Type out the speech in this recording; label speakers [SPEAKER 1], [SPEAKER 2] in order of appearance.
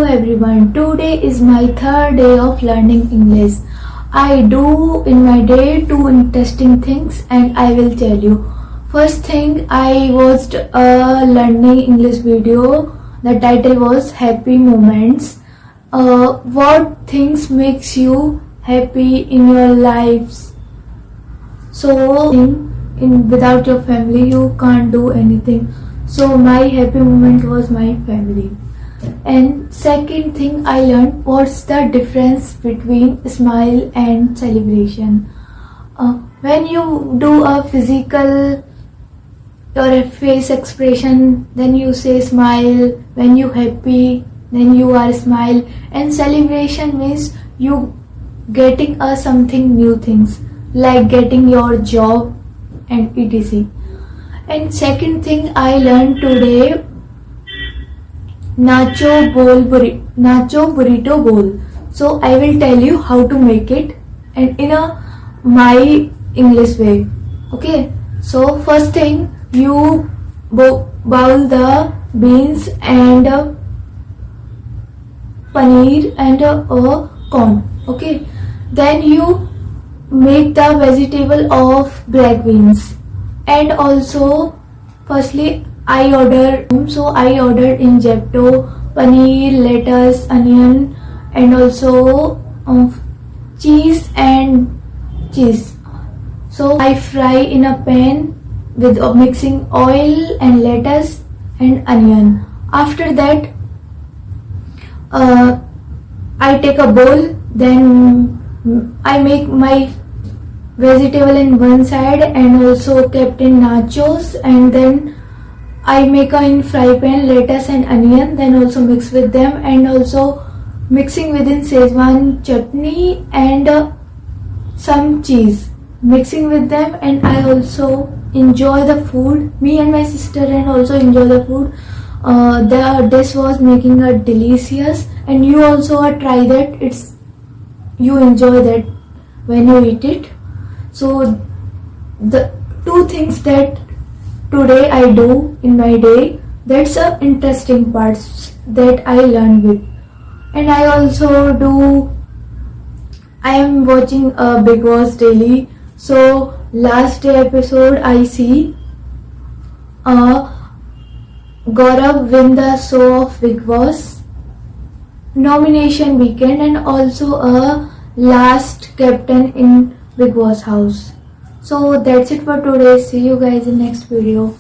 [SPEAKER 1] everyone, today is my third day of learning English. I do in my day two interesting things and I will tell you. First thing, I watched a learning English video. The title was Happy Moments. What things makes you happy in your lives? So without your family you can't do anything. So my happy moment was my family. And second thing I learned, what's the difference between smile and celebration. When you do a physical or a face expression, then you say smile. When you happy, then you are smile. And celebration means you getting a something new things, like getting your job and etc. And second thing I learned today, Nacho Burrito Bowl. So I will tell you how to make it and in my English way. Okay. So first thing, you boil the beans and paneer and corn. Okay. Then you make the vegetable of black beans. And also, firstly, I ordered in Zepto paneer, lettuce, onion, and also cheese. So I fry in a pan with mixing oil and lettuce and onion. After that, I take a bowl. Then I make my vegetable in one side and also kept in nachos, and then I make in fry pan lettuce and onion, then also mix with them, and also mixing within Szechuan chutney and some cheese, mixing with them. And I also enjoy the food, me and my sister, and also enjoy the food. The dish was making a delicious, and you also try that. You enjoy that when you eat it. So the two things that today I do in my day, that's a interesting parts that I learn with. And I also do, I am watching Big Boss daily. So last day episode I see Gaurav win the show of Big Boss nomination weekend, and also a last captain in Big Boss house. So that's it for today. See you guys in next video.